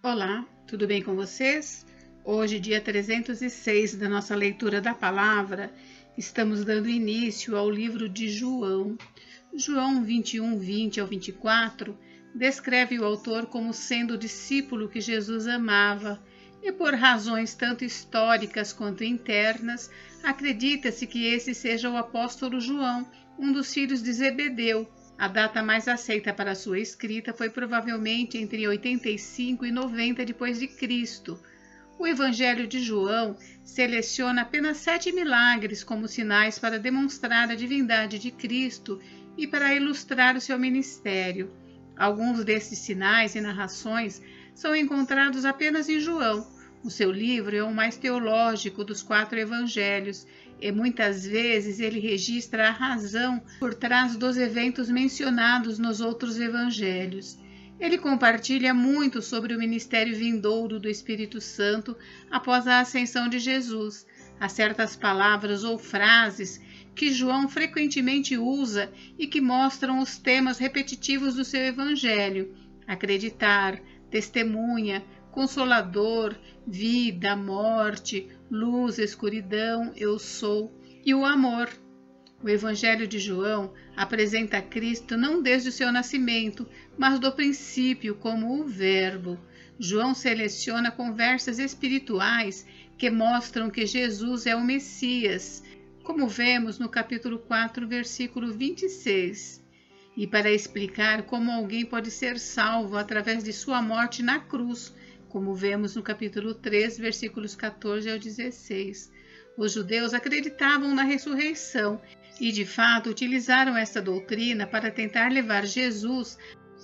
Olá, tudo bem com vocês? Hoje, dia 306 da nossa leitura da palavra, estamos dando início ao livro de João. João 21, 20 ao 24, descreve o autor como sendo o discípulo que Jesus amava, e por razões tanto históricas quanto internas, acredita-se que esse seja o apóstolo João, um dos filhos de Zebedeu. A data mais aceita para sua escrita foi provavelmente entre 85 e 90 depois de Cristo. O Evangelho de João seleciona apenas 7 milagres como sinais para demonstrar a divindade de Cristo e para ilustrar o seu ministério. Alguns desses sinais e narrações são encontrados apenas em João. O seu livro é o mais teológico dos 4 evangelhos e muitas vezes ele registra a razão por trás dos eventos mencionados nos outros evangelhos. Ele compartilha muito sobre o ministério vindouro do Espírito Santo após a ascensão de Jesus. Há certas palavras ou frases que João frequentemente usa e que mostram os temas repetitivos do seu evangelho: acreditar, testemunha, consolador, vida, morte, luz, escuridão, eu sou, e o amor. O Evangelho de João apresenta Cristo não desde o seu nascimento, mas do princípio como o Verbo. João seleciona conversas espirituais que mostram que Jesus é o Messias, como vemos no capítulo 4, versículo 26. E para explicar como alguém pode ser salvo através de sua morte na cruz, como vemos no capítulo 3, versículos 14 ao 16. Os judeus acreditavam na ressurreição e, de fato, utilizaram esta doutrina para tentar levar Jesus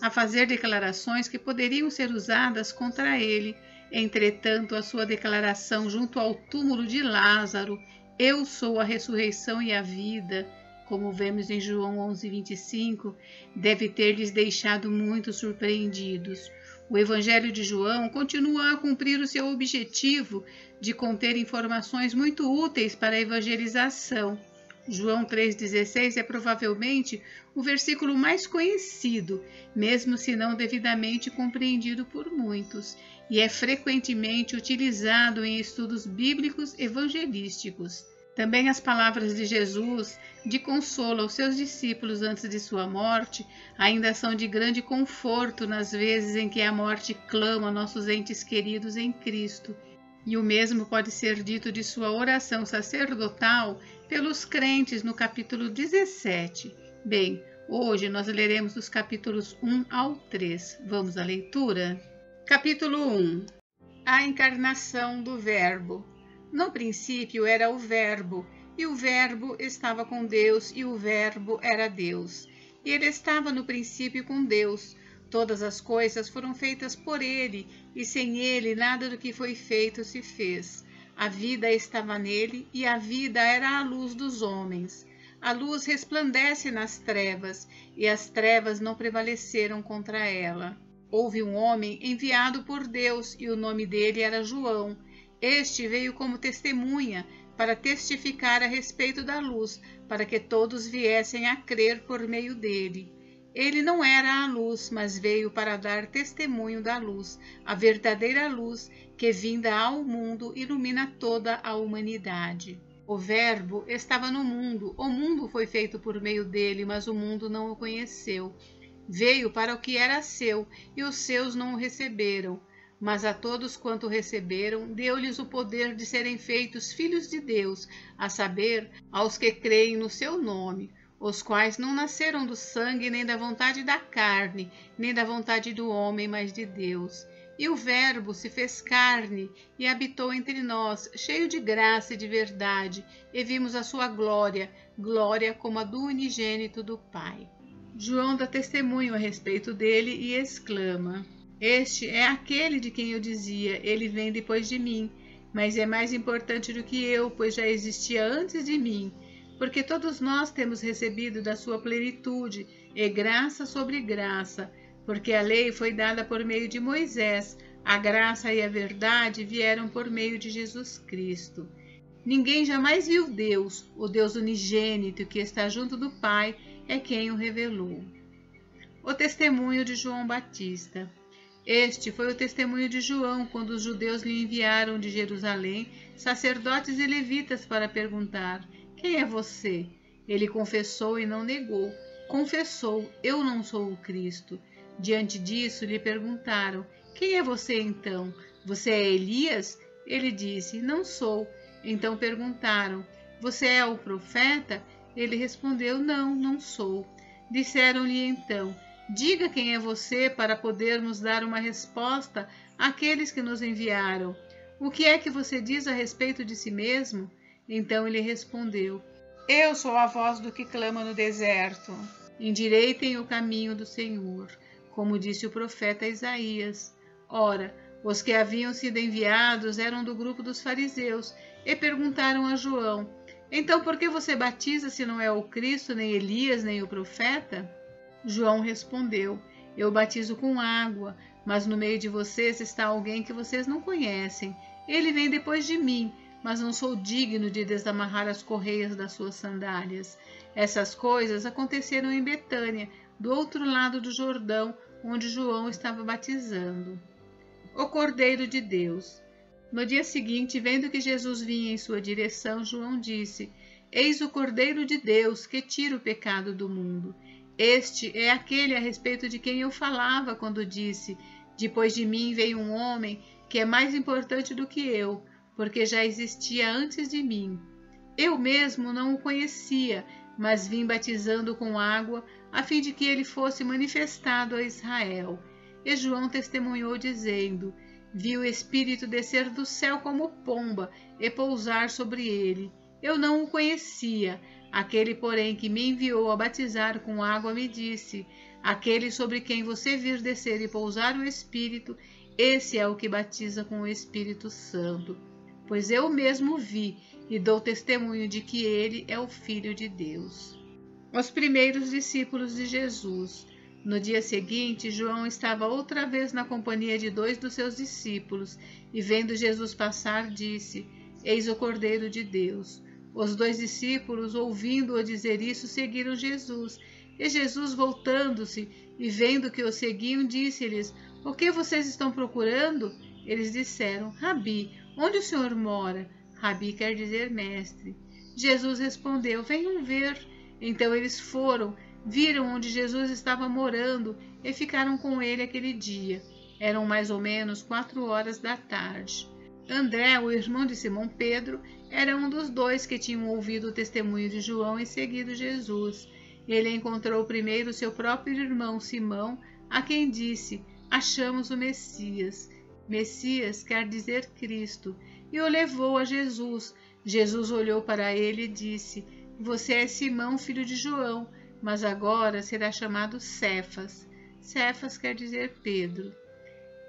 a fazer declarações que poderiam ser usadas contra ele. Entretanto, a sua declaração junto ao túmulo de Lázaro, "Eu sou a ressurreição e a vida", como vemos em João 11, 25, deve ter lhes deixado muito surpreendidos. O Evangelho de João continua a cumprir o seu objetivo de conter informações muito úteis para a evangelização. João 3,16 é provavelmente o versículo mais conhecido, mesmo se não devidamente compreendido por muitos, e é frequentemente utilizado em estudos bíblicos evangelísticos. Também as palavras de Jesus de consolo aos seus discípulos antes de sua morte ainda são de grande conforto nas vezes em que a morte clama nossos entes queridos em Cristo. E o mesmo pode ser dito de sua oração sacerdotal pelos crentes no capítulo 17. Bem, hoje nós leremos os capítulos 1 ao 3. Vamos à leitura? Capítulo 1. A encarnação do Verbo. No princípio era o Verbo, e o Verbo estava com Deus, e o Verbo era Deus. E ele estava no princípio com Deus. Todas as coisas foram feitas por ele, e sem ele nada do que foi feito se fez. A vida estava nele, e a vida era a luz dos homens. A luz resplandece nas trevas, e as trevas não prevaleceram contra ela. Houve um homem enviado por Deus, e o nome dele era João. Este veio como testemunha para testificar a respeito da luz, para que todos viessem a crer por meio dele. Ele não era a luz, mas veio para dar testemunho da luz, a verdadeira luz que, vinda ao mundo, ilumina toda a humanidade. O Verbo estava no mundo, o mundo foi feito por meio dele, mas o mundo não o conheceu. Veio para o que era seu, e os seus não o receberam. Mas a todos quanto receberam, deu-lhes o poder de serem feitos filhos de Deus, a saber, aos que creem no seu nome, os quais não nasceram do sangue, nem da vontade da carne, nem da vontade do homem, mas de Deus. E o Verbo se fez carne e habitou entre nós, cheio de graça e de verdade, e vimos a sua glória, glória como a do unigênito do Pai. João dá testemunho a respeito dele e exclama: "Este é aquele de quem eu dizia, ele vem depois de mim, mas é mais importante do que eu, pois já existia antes de mim, porque todos nós temos recebido da sua plenitude, e graça sobre graça, porque a lei foi dada por meio de Moisés, a graça e a verdade vieram por meio de Jesus Cristo. Ninguém jamais viu Deus, o Deus unigênito que está junto do Pai, é quem o revelou." O testemunho de João Batista. Este foi o testemunho de João quando os judeus lhe enviaram de Jerusalém sacerdotes e levitas para perguntar: quem é você? Ele confessou e não negou. Confessou: eu não sou o Cristo. Diante disso lhe perguntaram: quem é você então? Você é Elias? Ele disse: não sou. Então perguntaram: você é o profeta? Ele respondeu: não, não sou. Disseram-lhe então: diga quem é você para podermos dar uma resposta àqueles que nos enviaram. O que é que você diz a respeito de si mesmo? Então ele respondeu: eu sou a voz do que clama no deserto. Endireitem o caminho do Senhor, como disse o profeta Isaías. Ora, os que haviam sido enviados eram do grupo dos fariseus e perguntaram a João: então por que você batiza se não é o Cristo, nem Elias, nem o profeta? João respondeu: eu batizo com água, mas no meio de vocês está alguém que vocês não conhecem. Ele vem depois de mim, mas não sou digno de desamarrar as correias das suas sandálias. Essas coisas aconteceram em Betânia, do outro lado do Jordão, onde João estava batizando. O Cordeiro de Deus. No dia seguinte, vendo que Jesus vinha em sua direção, João disse: eis o Cordeiro de Deus que tira o pecado do mundo. Este é aquele a respeito de quem eu falava quando disse: depois de mim veio um homem que é mais importante do que eu, porque já existia antes de mim. Eu mesmo não o conhecia, mas vim batizando com água, a fim de que ele fosse manifestado a Israel. E João testemunhou dizendo: vi o Espírito descer do céu como pomba e pousar sobre ele. Eu não o conhecia. Aquele, porém, que me enviou a batizar com água me disse: aquele sobre quem você vir descer e pousar o Espírito, esse é o que batiza com o Espírito Santo. Pois eu mesmo vi e dou testemunho de que ele é o Filho de Deus. Os primeiros discípulos de Jesus. No dia seguinte, João estava outra vez na companhia de 2 dos seus discípulos, e vendo Jesus passar, disse: eis o Cordeiro de Deus. Os 2 discípulos, ouvindo-o dizer isso, seguiram Jesus. E Jesus, voltando-se e vendo que o seguiam, disse-lhes: o que vocês estão procurando? Eles disseram: Rabi, onde o Senhor mora? Rabi quer dizer mestre. Jesus respondeu: venham ver. Então eles foram, viram onde Jesus estava morando e ficaram com ele aquele dia. Eram mais ou menos 4 da tarde. André, o irmão de Simão Pedro, era um dos 2 que tinham ouvido o testemunho de João e seguido Jesus. Ele encontrou primeiro seu próprio irmão Simão, a quem disse: achamos o Messias. Messias quer dizer Cristo, e o levou a Jesus. Jesus olhou para ele e disse: você é Simão, filho de João, mas agora será chamado Cefas. Cefas quer dizer Pedro.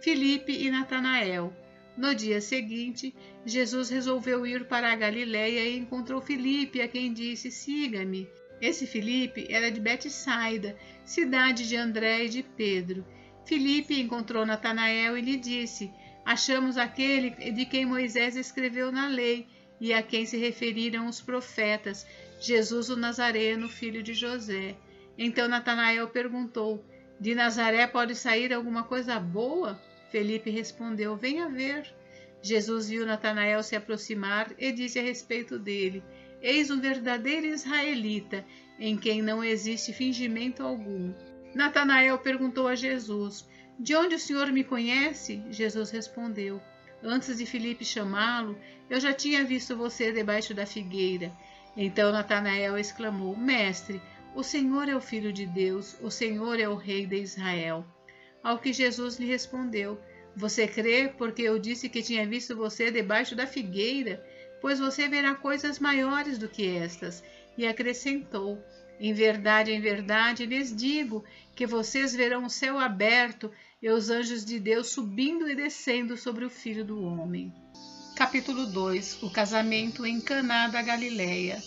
Filipe e Natanael. No dia seguinte, Jesus resolveu ir para a Galiléia e encontrou Filipe, a quem disse: siga-me. Esse Filipe era de Betsaida, cidade de André e de Pedro. Filipe encontrou Natanael e lhe disse: achamos aquele de quem Moisés escreveu na lei e a quem se referiram os profetas, Jesus o Nazareno, filho de José. Então Natanael perguntou: de Nazaré pode sair alguma coisa boa? Felipe respondeu: venha ver. Jesus viu Natanael se aproximar e disse a respeito dele: eis um verdadeiro israelita, em quem não existe fingimento algum. Natanael perguntou a Jesus: de onde o Senhor me conhece? Jesus respondeu: antes de Filipe chamá-lo, eu já tinha visto você debaixo da figueira. Então Natanael exclamou: mestre, o Senhor é o Filho de Deus, o Senhor é o Rei de Israel. Ao que Jesus lhe respondeu: você crê porque eu disse que tinha visto você debaixo da figueira? Pois você verá coisas maiores do que estas. E acrescentou: em verdade lhes digo que vocês verão o céu aberto e os anjos de Deus subindo e descendo sobre o Filho do Homem. Capítulo 2. O casamento em Caná da Galileia.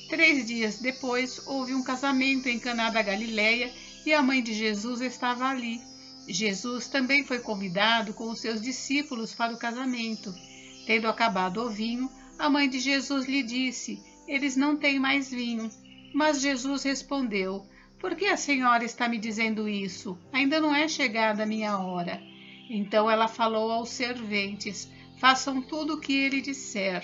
3 dias depois, houve um casamento em Caná da Galileia e a mãe de Jesus estava ali. Jesus também foi convidado com os seus discípulos para o casamento. Tendo acabado o vinho, a mãe de Jesus lhe disse: eles não têm mais vinho. Mas Jesus respondeu: por que a senhora está me dizendo isso? Ainda não é chegada a minha hora. Então ela falou aos serventes: façam tudo o que ele disser.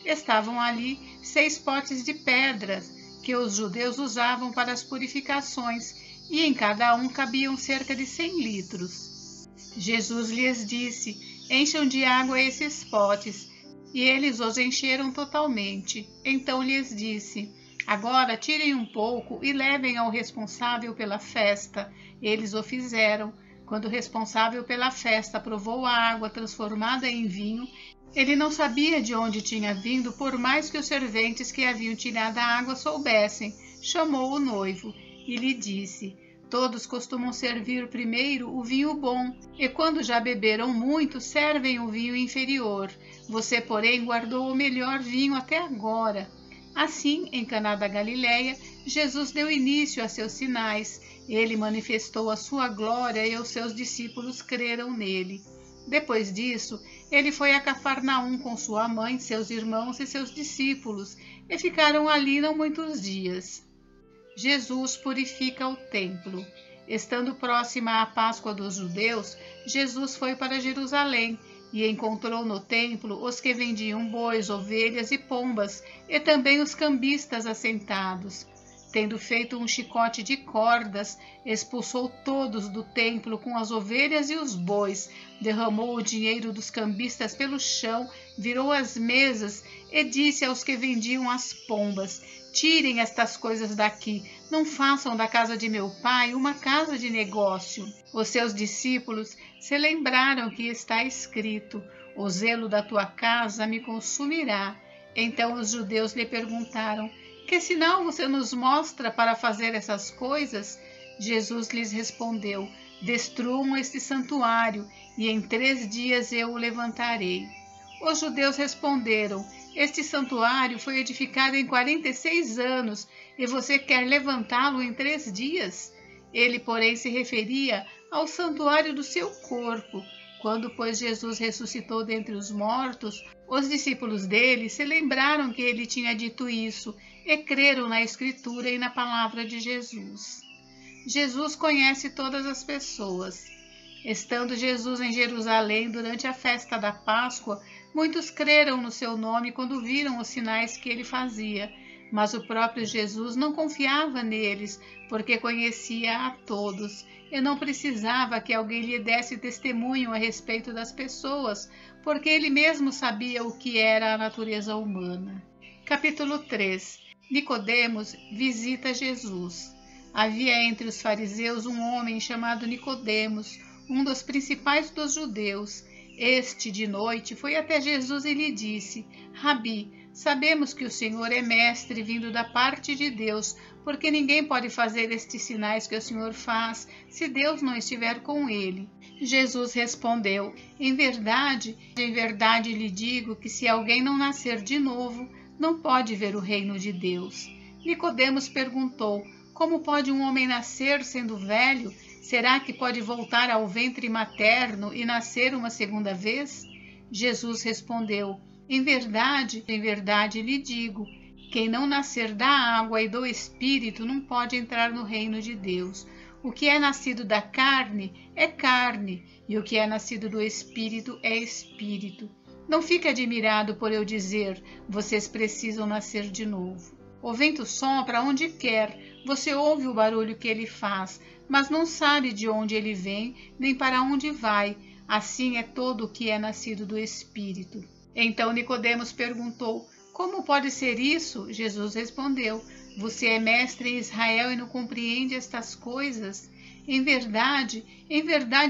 Estavam ali 6 potes de pedras que os judeus usavam para as purificações, e em cada um cabiam cerca de 100 litros. Jesus lhes disse: encham de água esses potes. E eles os encheram totalmente. Então lhes disse: agora tirem um pouco e levem ao responsável pela festa. Eles o fizeram. Quando o responsável pela festa provou a água transformada em vinho, ele não sabia de onde tinha vindo, por mais que os serventes que haviam tirado a água soubessem. Chamou o noivo e lhe disse: todos costumam servir primeiro o vinho bom, e quando já beberam muito, servem o vinho inferior. Você, porém, guardou o melhor vinho até agora. Assim, em Caná da Galileia, Jesus deu início a seus sinais. Ele manifestou a sua glória e os seus discípulos creram nele. Depois disso, ele foi a Cafarnaum com sua mãe, seus irmãos e seus discípulos, e ficaram ali não muitos dias. Jesus purifica o templo. Estando próxima à Páscoa dos judeus, Jesus foi para Jerusalém e encontrou no templo os que vendiam bois, ovelhas e pombas, e também os cambistas assentados. Tendo feito um chicote de cordas, expulsou todos do templo com as ovelhas e os bois, derramou o dinheiro dos cambistas pelo chão, virou as mesas e disse aos que vendiam as pombas: tirem estas coisas daqui, não façam da casa de meu pai uma casa de negócio. Os seus discípulos se lembraram que está escrito: o zelo da tua casa me consumirá. Então os judeus lhe perguntaram: que sinal você nos mostra para fazer essas coisas? Jesus lhes respondeu: destruam este santuário, e em 3 dias eu o levantarei. Os judeus responderam: este santuário foi edificado em 46 anos, e você quer levantá-lo em 3 dias? Ele, porém, se referia ao santuário do seu corpo. Quando, pois, Jesus ressuscitou dentre os mortos, os discípulos dele se lembraram que ele tinha dito isso e creram na Escritura e na palavra de Jesus. Jesus conhece todas as pessoas. Estando Jesus em Jerusalém durante a festa da Páscoa, muitos creram no seu nome quando viram os sinais que ele fazia. Mas o próprio Jesus não confiava neles, porque conhecia a todos, e não precisava que alguém lhe desse testemunho a respeito das pessoas, porque ele mesmo sabia o que era a natureza humana. Capítulo 3. Nicodemos visita Jesus. Havia entre os fariseus um homem chamado Nicodemos, um dos principais dos judeus. Este, de noite, foi até Jesus e lhe disse: Rabi, sabemos que o Senhor é mestre vindo da parte de Deus, porque ninguém pode fazer estes sinais que o Senhor faz, se Deus não estiver com ele. Jesus respondeu: em verdade lhe digo que se alguém não nascer de novo, não pode ver o reino de Deus. Nicodemos perguntou: como pode um homem nascer sendo velho? Será que pode voltar ao ventre materno e nascer uma segunda vez? Jesus respondeu: em verdade lhe digo, quem não nascer da água e do Espírito não pode entrar no reino de Deus. O que é nascido da carne, e o que é nascido do Espírito é Espírito. Não fique admirado por eu dizer: vocês precisam nascer de novo. O vento sopra onde quer, você ouve o barulho que ele faz, mas não sabe de onde ele vem, nem para onde vai. Assim é todo o que é nascido do Espírito. Então Nicodemos perguntou: como pode ser isso? Jesus respondeu: você é mestre em Israel e não compreende estas coisas? Em verdade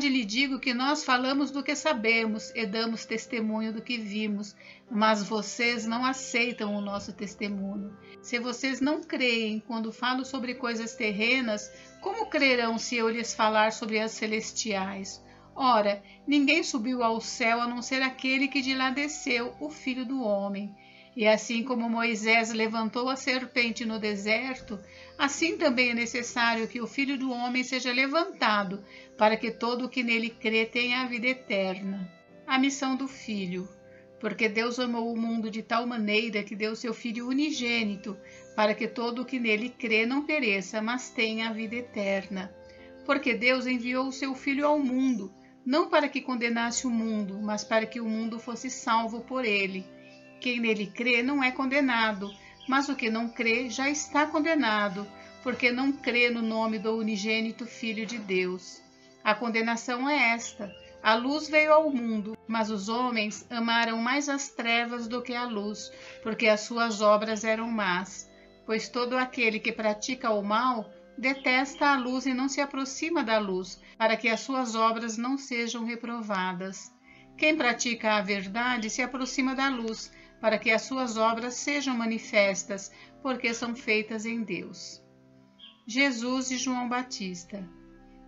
lhe digo que nós falamos do que sabemos e damos testemunho do que vimos, mas vocês não aceitam o nosso testemunho. Se vocês não creem quando falo sobre coisas terrenas, como crerão se eu lhes falar sobre as celestiais? Ora, ninguém subiu ao céu a não ser aquele que de lá desceu, o Filho do Homem. E assim como Moisés levantou a serpente no deserto, assim também é necessário que o Filho do Homem seja levantado, para que todo o que nele crê tenha a vida eterna. A missão do Filho. Porque Deus amou o mundo de tal maneira que deu seu Filho unigênito, para que todo o que nele crê não pereça, mas tenha a vida eterna. Porque Deus enviou o seu Filho ao mundo, não para que condenasse o mundo, mas para que o mundo fosse salvo por ele. Quem nele crê não é condenado, mas o que não crê já está condenado, porque não crê no nome do unigênito Filho de Deus. A condenação é esta: a luz veio ao mundo, mas os homens amaram mais as trevas do que a luz, porque as suas obras eram más. Pois todo aquele que pratica o mal detesta a luz e não se aproxima da luz, para que as suas obras não sejam reprovadas. Quem pratica a verdade se aproxima da luz, para que as suas obras sejam manifestas, porque são feitas em Deus. Jesus e João Batista.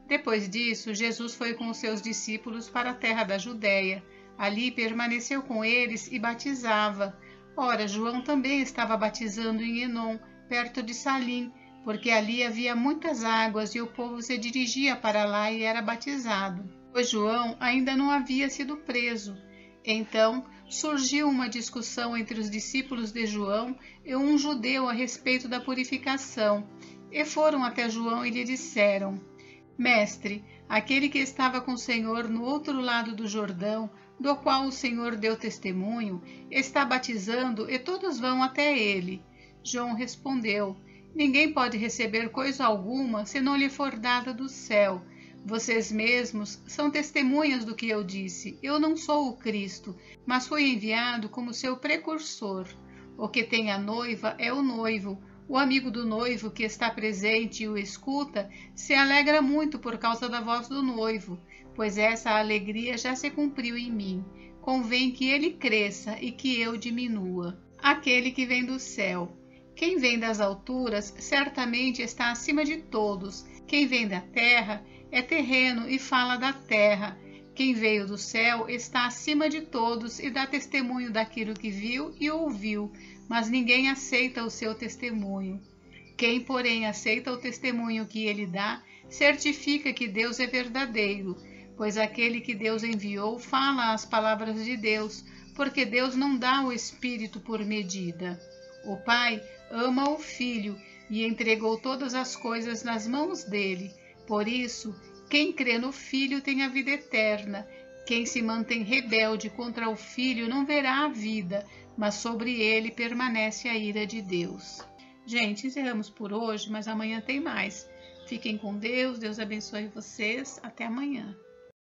Depois disso, Jesus foi com os seus discípulos para a terra da Judéia. Ali permaneceu com eles e batizava. Ora, João também estava batizando em Enom, perto de Salim, porque ali havia muitas águas e o povo se dirigia para lá e era batizado, pois João ainda não havia sido preso. Então surgiu uma discussão entre os discípulos de João e um judeu a respeito da purificação, e foram até João e lhe disseram: Mestre, aquele que estava com o Senhor no outro lado do Jordão, do qual o Senhor deu testemunho, está batizando e todos vão até ele. João respondeu: Ninguém pode receber coisa alguma se não lhe for dada do céu. Vocês mesmos são testemunhas do que eu disse. Eu não sou o Cristo, mas fui enviado como seu precursor. O que tem a noiva é o noivo. O amigo do noivo que está presente e o escuta se alegra muito por causa da voz do noivo, pois essa alegria já se cumpriu em mim. Convém que ele cresça e que eu diminua. Aquele que vem do céu. Quem vem das alturas certamente está acima de todos. Quem vem da terra é terreno e fala da terra. Quem veio do céu está acima de todos e dá testemunho daquilo que viu e ouviu, mas ninguém aceita o seu testemunho. Quem, porém, aceita o testemunho que ele dá, certifica que Deus é verdadeiro, pois aquele que Deus enviou fala as palavras de Deus, porque Deus não dá o Espírito por medida. O Pai ama o Filho e entregou todas as coisas nas mãos dele. Por isso, quem crê no Filho tem a vida eterna. Quem se mantém rebelde contra o Filho não verá a vida, mas sobre ele permanece a ira de Deus. Gente, encerramos por hoje, mas amanhã tem mais. Fiquem com Deus, Deus abençoe vocês. Até amanhã.